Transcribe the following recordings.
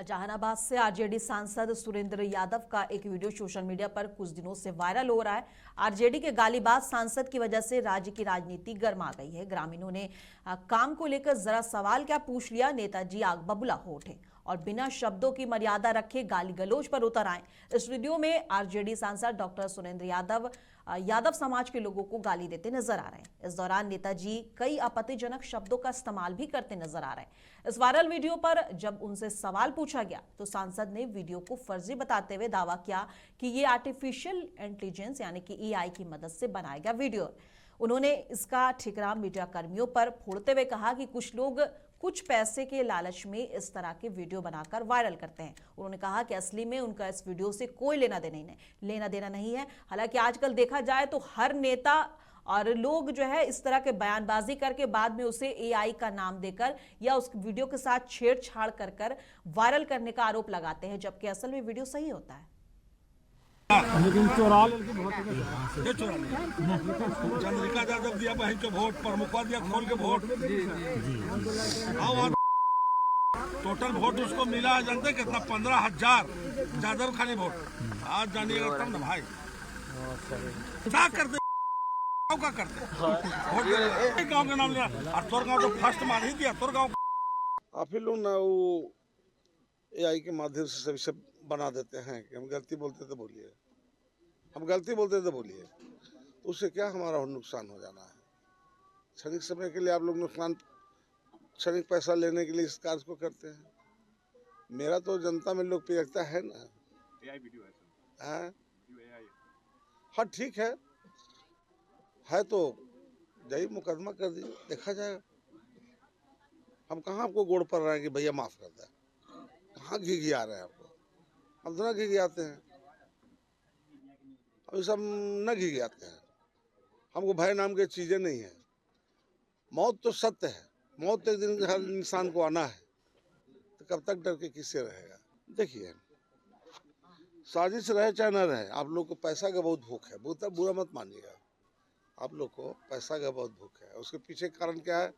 जहानाबाद से आरजेडी सांसद सुरेंद्र यादव का एक वीडियो सोशल मीडिया पर कुछ दिनों से वायरल हो रहा है। आरजेडी के गालीबाज सांसद की वजह से राज्य की राजनीति गर्मा गई है। ग्रामीणों ने काम को लेकर जरा सवाल क्या पूछ लिया, नेताजी आग बबूला हो उठे और बिना शब्दों की मर्यादा रखे गाली गलौज पर उतर आए। इस वीडियो में आरजेडी सांसद डॉक्टर सुरेंद्र यादव समाज के लोगों को गाली देते नजर आ रहे हैं। इस दौरान नेताजी कई आपत्तिजनक शब्दों का इस्तेमाल भी करते नजर आ रहे हैं। इस वायरल वीडियो पर जब उनसे सवाल पूछा गया तो सांसद ने वीडियो को फर्जी बताते हुए दावा किया कि ये आर्टिफिशियल इंटेलिजेंस यानी कि एआई की मदद से बनाया गया वीडियो। उन्होंने इसका ठिकरा मीडिया कर्मियों पर फोड़ते हुए कहा कि कुछ लोग कुछ पैसे के लालच में इस तरह के वीडियो बनाकर वायरल करते हैं। उन्होंने कहा कि असली में उनका इस वीडियो से कोई लेना देना नहीं है। हालांकि आजकल देखा जाए तो हर नेता और लोग जो है इस तरह के बयानबाजी करके बाद में उसे एआई का नाम देकर या उस वीडियो के साथ छेड़छाड़ कर वायरल करने का आरोप लगाते हैं, जबकि असल में वीडियो सही होता है। लेकिन चोरा लेके बहुत ये चोरा चंद्रिका यादव दिया बहन के वोट, प्रमुखवा दिया खोल के वोट। टोटल वोट उसको मिला जानते कितना? 15,000 जादव खानी वोट। आज जानिएगा तब ना भाई क्या करते का करते वोट गाँव के नाम लिया और तोर गाँव तो फर्स्ट मान ही दिया। तोर गाँव आप ही लोग ना वो एआई के माध्यम से सभी सब बना देते हैं कि हम गलती बोलते तो बोलिए, हम गलती बोलते तो बोलिए, तो उससे क्या हमारा नुकसान हो जाना है। क्षणिक समय के लिए आप लोग नुकसान, क्षणिक पैसा लेने के लिए इस कार्य को करते हैं। मेरा तो जनता में लोकप्रियता है ना। एआई वीडियो है हाँ ठीक है तो यही मुकदमा कर दीजिए, देखा जाएगा। हम कहाँ आपको गोड़ पर रहे हैं कि भैया माफ कर दे, कहाँ घी आ रहे हैं आपको? हम तो ना घी आते हैं, अभी सब न घी आते हैं। हमको भय नाम की चीजें नहीं है। मौत तो सत्य है, मौत एक दिन हर इंसान को आना है, तो कब तक डर के किससे रहेगा? देखिए, साजिश रहे चाहे न रहे, आप लोग को पैसा का बहुत भूख है। बुरा मत मानिएगा, आप लोग को पैसा का बहुत भूख है। उसके पीछे कारण क्या है?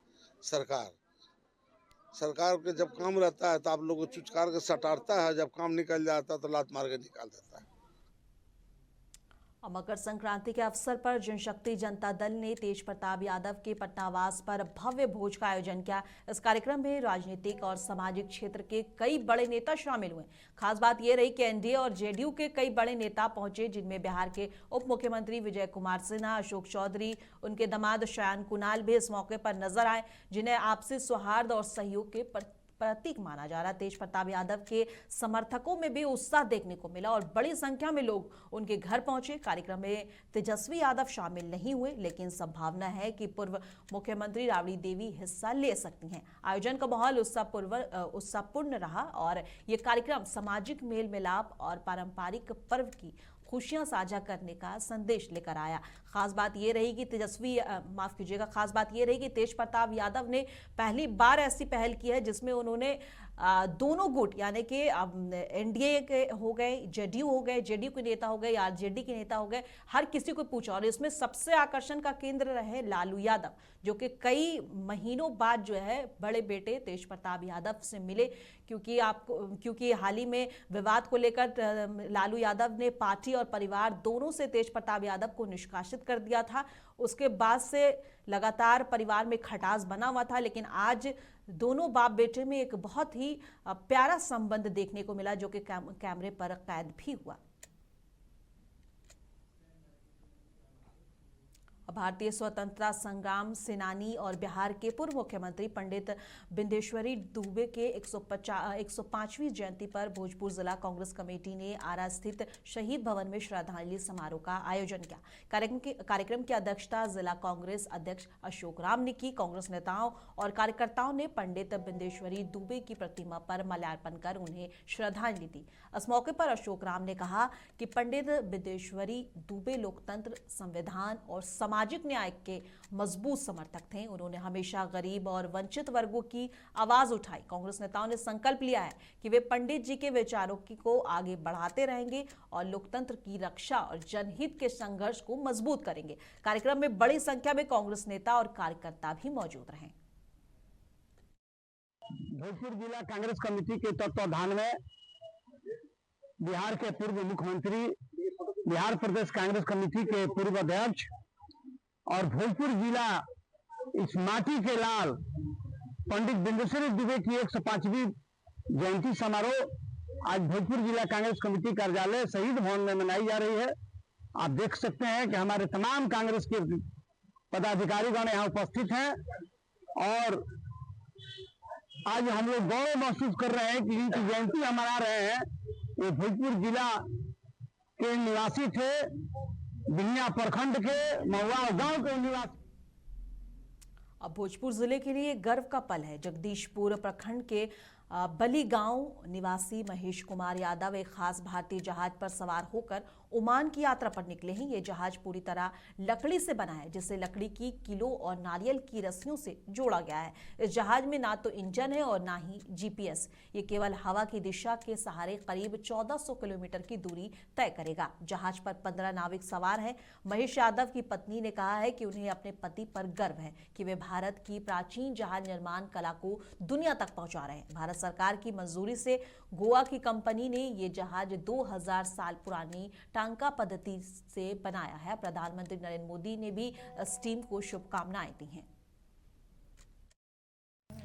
सरकार के जब काम रहता है तो आप लोग को चुचकार के सटारता है, जब काम निकल जाता है तो लात मार के निकाल देता है। मकर संक्रांति के अवसर पर जनशक्ति जनता दल ने तेज प्रताप यादव के पटनावास पर भव्य भोज का आयोजन किया। इस कार्यक्रम में राजनीतिक और सामाजिक क्षेत्र के कई बड़े नेता शामिल हुए। खास बात यह रही कि एनडीए और जेडीयू के कई बड़े नेता पहुंचे, जिनमें बिहार के उप मुख्यमंत्री विजय कुमार सिन्हा, अशोक चौधरी, उनके दामाद शयान कुणाल भी इस मौके पर नजर आए, जिन्हें आपसी सौहार्द और सहयोग के प्रतीक माना जा रहा। तेज प्रताप यादव के समर्थकों में भी उत्साह देखने को मिला और बड़ी संख्या में लोग उनके घर पहुंचे। कार्यक्रम में तेजस्वी यादव शामिल नहीं हुए, लेकिन संभावना है कि पूर्व मुख्यमंत्री राबड़ी देवी हिस्सा ले सकती हैं। आयोजन का माहौल उत्साहपूर्ण रहा और ये कार्यक्रम सामाजिक मेल मिलाप और पारंपरिक पर्व की खुशियां साझा करने का संदेश लेकर आया। खास बात यह रही कि खास बात यह रही कि तेज प्रताप यादव ने पहली बार ऐसी पहल की है जिसमें उन्होंने दोनों गुट यानी कि एनडीए के हो गए, जेडीयू के नेता हो गए, आरजेडी के नेता हो गए, हर किसी को पूछा। और इसमें सबसे आकर्षण का केंद्र रहे लालू यादव, जो कि कई महीनों बाद जो है बड़े बेटे तेज प्रताप यादव से मिले, क्योंकि हाल ही में विवाद को लेकर लालू यादव ने पार्टी और परिवार दोनों से तेज प्रताप यादव को निष्कासित कर दिया था। उसके बाद से लगातार परिवार में खटास बना हुआ था, लेकिन आज दोनों बाप बेटे में एक बहुत ही प्यारा संबंध देखने को मिला, जो कि कैमरे पर कैद भी हुआ। भारतीय स्वतंत्रता संग्राम सेनानी और बिहार के पूर्व मुख्यमंत्री पंडित बिंदेश्वरी दुबे के 105वीं जयंती पर भोजपुर जिला कांग्रेस कमेटी ने आरा स्थित शहीद भवन में श्रद्धांजलि समारोह का आयोजन किया। कार्यक्रम की अध्यक्षता जिला कांग्रेस अध्यक्ष अशोक राम ने की। कांग्रेस नेताओं और कार्यकर्ताओं ने पंडित बिंदेश्वरी दुबे की प्रतिमा पर माल्यार्पण कर उन्हें श्रद्धांजलि दी। इस मौके पर अशोक राम ने कहा कि पंडित बिंदेश्वरी दुबे लोकतंत्र, संविधान और सामाजिक न्याय के मजबूत समर्थक थे। उन्होंने हमेशा गरीब और वंचित वर्गों की आवाज उठाई। कांग्रेस नेताओं ने संकल्प लिया है कि वे पंडित जी के विचारों को आगे बढ़ाते रहेंगे और लोकतंत्र की रक्षा और जनहित के संघर्ष को मजबूत करेंगे। कार्यक्रम में बड़ी संख्या में कांग्रेस नेता और कार्यकर्ता भी मौजूद रहे। भोजपुर जिला कांग्रेस कमेटी के तत्वाधान में बिहार के पूर्व मुख्यमंत्री, बिहार प्रदेश कांग्रेस कमेटी के पूर्व अध्यक्ष और भोजपुर जिला इस माटी के लाल पंडित बिंदेश्वरी दुबे की 105वीं जयंती समारोह आज भोजपुर जिला कांग्रेस कमेटी कार्यालय शहीद भवन में मनाई जा रही है। आप देख सकते हैं कि हमारे तमाम कांग्रेस के पदाधिकारीगण यहाँ उपस्थित हैं और आज हम लोग गौरव महसूस कर रहे हैं कि इनकी जयंती हम मना रहे हैं। वो भोजपुर जिला के निवासी थे, बिहिया प्रखंड के महुआ गांव के निवासी। अब भोजपुर जिले के लिए गर्व का पल है। जगदीशपुर प्रखंड के बली गांव निवासी महेश कुमार यादव एक खास भारतीय जहाज पर सवार होकर ओमान की यात्रा पर निकले हैं। ये जहाज पूरी तरह लकड़ी से बना है, जिसे लकड़ी की किलो और नारियल की रस्सियों से जोड़ा गया है। इस जहाज में ना तो इंजन है और ना ही जीपीएस। ये केवल हवा की दिशा के सहारे करीब 1400 किलोमीटर की दूरी तय करेगा। जहाज पर 15 नाविक सवार हैं। महेश यादव की पत्नी ने कहा है कि उन्हें अपने पति पर गर्व है कि वे भारत की प्राचीन जहाज निर्माण कला को दुनिया तक पहुंचा रहे हैं। भारत सरकार की मंजूरी से गोवा की कंपनी ने ये जहाज 2000 साल पुरानी टांका पद्धति से बनाया है। प्रधानमंत्री नरेंद्र मोदी ने भी इस टीम को शुभकामनाएं दी हैं।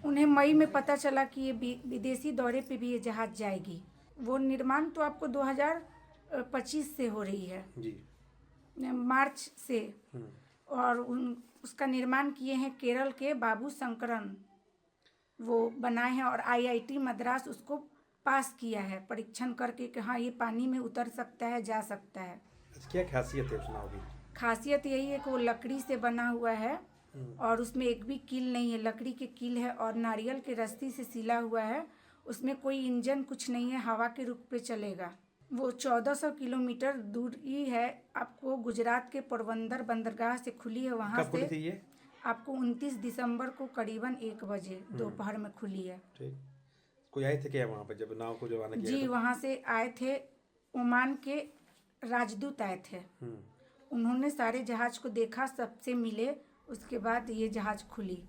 उन्हें मई में पता चला कि ये विदेशी दौरे पे भी ये जहाज जाएगी। वो निर्माण तो आपको 2025 से हो रही है जी, मार्च से। और उसका निर्माण किए हैं केरल के बाबू शंकरन, वो बनाए हैं और IIT मद्रास उसको पास किया है परीक्षण करके कि हाँ ये पानी में उतर सकता है, जा सकता है। क्या खासियत है उस नाव की? खासियत यही है कि वो लकड़ी से बना हुआ है और उसमें एक भी कील नहीं है, लकड़ी के कील है और नारियल के रस्सी से सिला हुआ है। उसमें कोई इंजन कुछ नहीं है, हवा के रुख पे चलेगा। वो 1400 किलोमीटर दूरी है। आपको गुजरात के पोरबंदर बंदरगाह से खुली है। वहाँ कब खुली थी ये? आपको 29 दिसंबर को करीबन 1 बजे दोपहर में खुली है। ठीक। कोई आए थे क्या वहाँ पे जब नाव को रवाना किया? जी, वहाँ से आए थे, ओमान के राजदूत आए थे। उन्होंने सारे जहाज को देखा, सबसे मिले, उसके बाद ये जहाज खुली।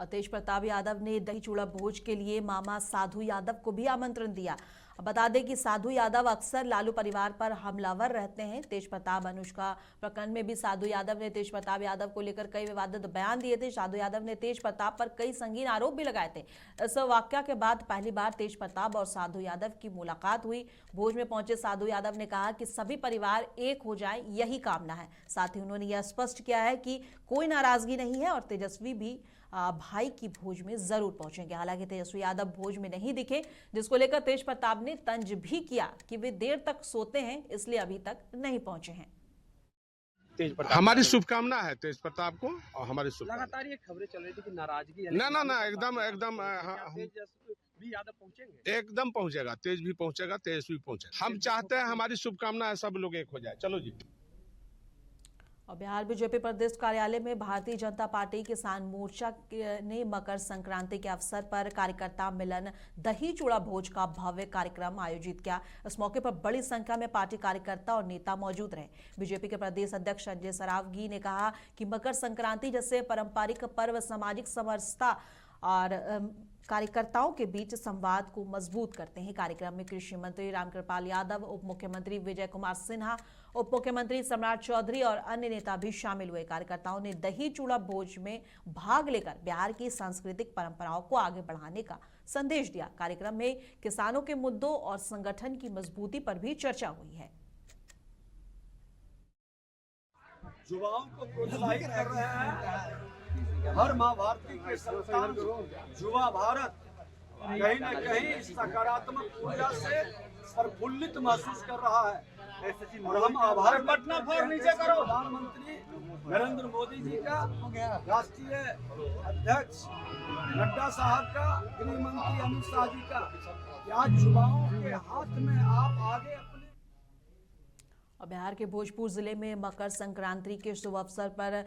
तेज प्रताप यादव ने दही चूड़ा भोज के लिए मामा साधु यादव को भी आमंत्रण दिया। बता दें कि साधु यादव अक्सर लालू परिवार पर हमलावर रहते हैं। तेज प्रताप अनुष्का प्रकरण में भी साधु यादव ने तेज प्रताप यादव को लेकर कई विवादित बयान दिए थे। साधु यादव ने तेज प्रताप पर कई संगीन आरोप भी लगाए थे। इस वाकया के बाद पहली बार तेज प्रताप और साधु यादव की मुलाकात हुई। भोज में पहुंचे साधु यादव ने कहा कि सभी परिवार एक हो जाए, यही कामना है। साथ ही उन्होंने यह स्पष्ट किया है कि कोई नाराजगी नहीं है और तेजस्वी भी भाई की भोज में जरूर पहुंचेंगे। हालांकि तेजस्वी यादव भोज में नहीं दिखे, जिसको लेकर तेज प्रताप ने तंज भी किया कि वे देर तक सोते हैं, इसलिए अभी तक नहीं पहुंचे हैं। हमारी शुभकामना है तेज प्रताप को और हमारी लगातार ये खबरें चल रही थी कि नाराजगी ना एकदम यादव पहुंचेंगे, एकदम पहुंचेगा, तेज भी पहुंचेगा, तेजस्वी पहुंचेगा। हम चाहते हैं, हमारी शुभकामना है, सब लोग एक हो जाए। चलो जी। और बिहार बीजेपी प्रदेश कार्यालय में भारतीय जनता पार्टी किसान मोर्चा ने मकर संक्रांति के अवसर पर कार्यकर्ता मिलन दही चूड़ा भोज का भव्य कार्यक्रम आयोजित किया। इस मौके पर बड़ी संख्या में पार्टी कार्यकर्ता और नेता मौजूद रहे। बीजेपी के प्रदेश अध्यक्ष संजय सरावगी ने कहा कि मकर संक्रांति जैसे पारंपरिक पर्व सामाजिक समरसता और कार्यकर्ताओं के बीच संवाद को मजबूत करते हैं। कार्यक्रम में कृषि मंत्री रामकृपाल यादव, उप मुख्यमंत्री विजय कुमार सिन्हा, उप मुख्यमंत्री सम्राट चौधरी और अन्य नेता भी शामिल हुए। कार्यकर्ताओं ने दही चूड़ा भोज में भाग लेकर बिहार की सांस्कृतिक परंपराओं को आगे बढ़ाने का संदेश दिया। कार्यक्रम में किसानों के मुद्दों और संगठन की मजबूती पर भी चर्चा हुई है। युवाओं को प्रोत्साहित कर रहे हैं। हर माँ भारती के संतान युवा भारत कहीं न कहीं सकारात्मक ऊर्जा से प्रफुल्लित महसूस कर रहा है और हम आभार पटना फॉर नीचे करो प्रधानमंत्री नरेंद्र मोदी जी का, राष्ट्रीय अध्यक्ष नड्डा साहब का, गृह मंत्री अमित शाह जी का, आज युवाओं के हाथ में आप आगे बिहार के भोजपुर जिले में मकर संक्रांति के शुभ अवसर पर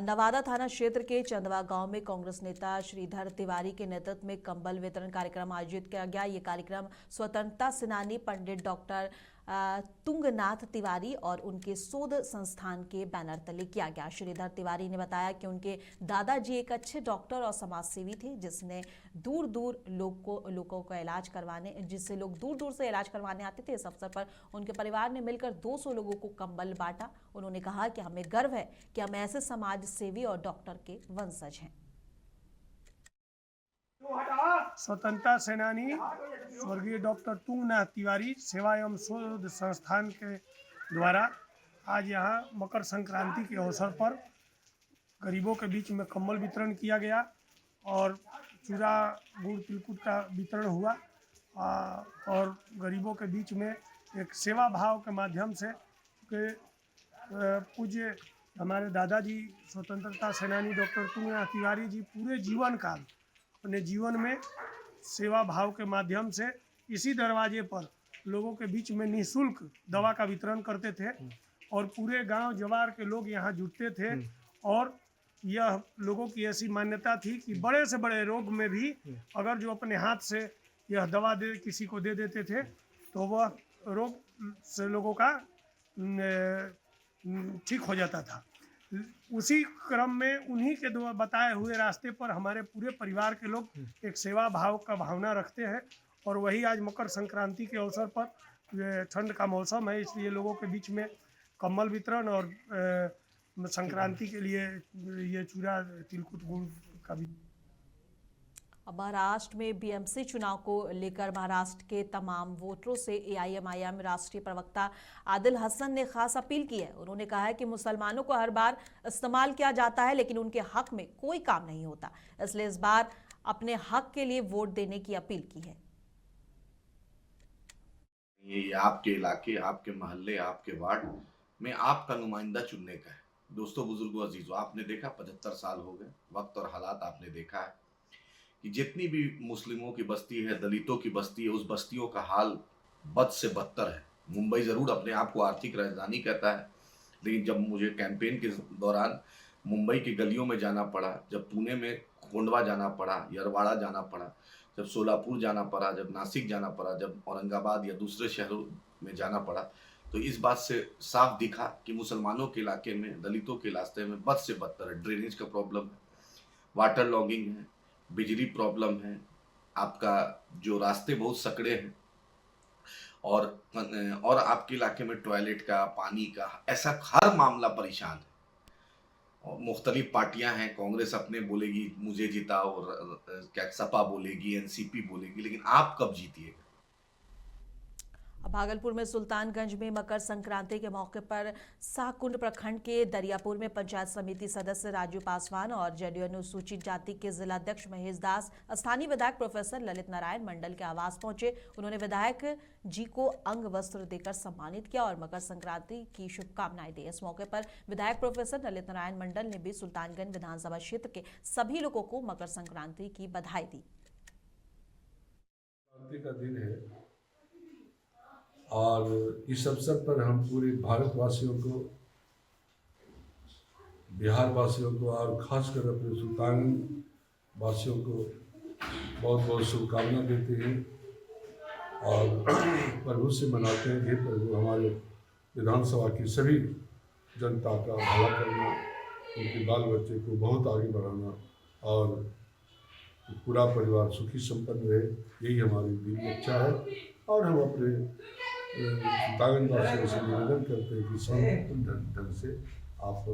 नवादा थाना क्षेत्र के चंदवा गांव में कांग्रेस नेता श्रीधर तिवारी के नेतृत्व में कंबल वितरण कार्यक्रम आयोजित किया गया। ये कार्यक्रम स्वतंत्रता सेनानी पंडित डॉक्टर तुंगनाथ तिवारी और उनके शोध संस्थान के बैनर तले किया गया। श्रीधर तिवारी ने बताया कि उनके दादाजी एक अच्छे डॉक्टर और समाजसेवी थे, जिससे लोग दूर दूर से इलाज करवाने आते थे। इस अवसर पर उनके परिवार ने मिलकर 200 लोगों को कंबल बांटा। उन्होंने कहा कि हमें गर्व है कि हम ऐसे समाज सेवी और डॉक्टर के वंशज हैं। स्वतंत्रता सेनानी स्वर्गीय डॉक्टर तुंगनाथ तिवारी सेवा एवं शोध संस्थान के द्वारा आज यहाँ मकर संक्रांति के अवसर पर गरीबों के बीच में कंबल वितरण किया गया और चूड़ा गुड़ तिलकुट का वितरण हुआ और गरीबों के बीच में एक सेवा भाव के माध्यम से पूज्य हमारे दादाजी स्वतंत्रता सेनानी डॉक्टर तुंगनाथ तिवारी जी पूरे जीवन काल अपने जीवन में सेवा भाव के माध्यम से इसी दरवाजे पर लोगों के बीच में निःशुल्क दवा का वितरण करते थे और पूरे गांव जवार के लोग यहाँ जुटते थे। और यह लोगों की ऐसी मान्यता थी कि बड़े से बड़े रोग में भी अगर जो अपने हाथ से यह दवा किसी को दे देते थे तो वह रोग से लोगों का ठीक हो जाता था। उसी क्रम में उन्हीं के बताए हुए रास्ते पर हमारे पूरे परिवार के लोग एक सेवा भाव का भावना रखते हैं और वही आज मकर संक्रांति के अवसर पर ठंड का मौसम है, इसलिए लोगों के बीच में कंबल वितरण और संक्रांति के लिए ये चूड़ा तिलकुट गुड़ का भी। अब महाराष्ट्र में बीएमसी चुनाव को लेकर महाराष्ट्र के तमाम वोटरों से एआईएमआईएम राष्ट्रीय प्रवक्ता आदिल हसन ने खास अपील की है। उन्होंने कहा है कि मुसलमानों को हर बार इस्तेमाल किया जाता है लेकिन उनके हक में कोई काम नहीं होता, इसलिए इस बार अपने हक के लिए वोट देने की अपील की है। ये आपके इलाके, आपके मोहल्ले, आपके वार्ड में आपका नुमाइंदा चुनने का है। दोस्तों, बुजुर्गों, अजीजों, आपने देखा 75 साल हो गए, वक्त और हालात आपने देखा है कि जितनी भी मुस्लिमों की बस्ती है, दलितों की बस्ती है, उस बस्तियों का हाल बद से बदतर है। मुंबई ज़रूर अपने आप को आर्थिक राजधानी कहता है, लेकिन जब मुझे कैंपेन के दौरान मुंबई की गलियों में जाना पड़ा, जब पुणे में खोंडवा जाना पड़ा, यरवाड़ा जाना पड़ा, जब सोलापुर जाना पड़ा, जब नासिक जाना पड़ा, जब औरंगाबाद या दूसरे शहरों में जाना पड़ा, तो इस बात से साफ दिखा कि मुसलमानों के इलाके में, दलितों के इलाके में बद से बदतर है। ड्रेनेज का प्रॉब्लम है, वाटर लॉगिंग है, बिजली प्रॉब्लम है, आपका जो रास्ते बहुत सकड़े हैं और आपके इलाके में टॉयलेट का, पानी का, ऐसा हर मामला परेशान है। और मुख्तलिफ पार्टियां हैं, कांग्रेस अपने बोलेगी मुझे जिताओ, और क्या सपा बोलेगी, एनसीपी बोलेगी, लेकिन आप कब जीतिएगा। भागलपुर में सुल्तानगंज में मकर संक्रांति के मौके पर शाहकुंड प्रखंड के दरियापुर में पंचायत समिति सदस्य राजू पासवान और जेडीयू अनुसूचित जाति के जिलाध्यक्ष महेश दास स्थानीय विधायक प्रोफेसर ललित नारायण मंडल के आवास पहुंचे। उन्होंने विधायक जी को अंग वस्त्र देकर सम्मानित किया और मकर संक्रांति की शुभकामनाएं दी। इस मौके पर विधायक प्रोफेसर ललित नारायण मंडल ने भी सुल्तानगंज विधानसभा क्षेत्र के सभी लोगों को मकर संक्रांति की बधाई दी। और इस अवसर पर हम पूरे भारतवासियों को, बिहार वासियों को और खासकर अपने सुल्तानगंज वासियों को बहुत बहुत शुभकामना देते हैं और प्रभु से मनाते हैं कि प्रभु हमारे विधानसभा की सभी जनता का भला करना, उनके बाल बच्चे को बहुत आगे बढ़ाना और पूरा परिवार सुखी संपन्न रहे, यही हमारी दिल की इच्छा है। और हम अपने सुल्तानगंज वासियों से निवेदन करते हैं कि संपूर्ण ढंग से आप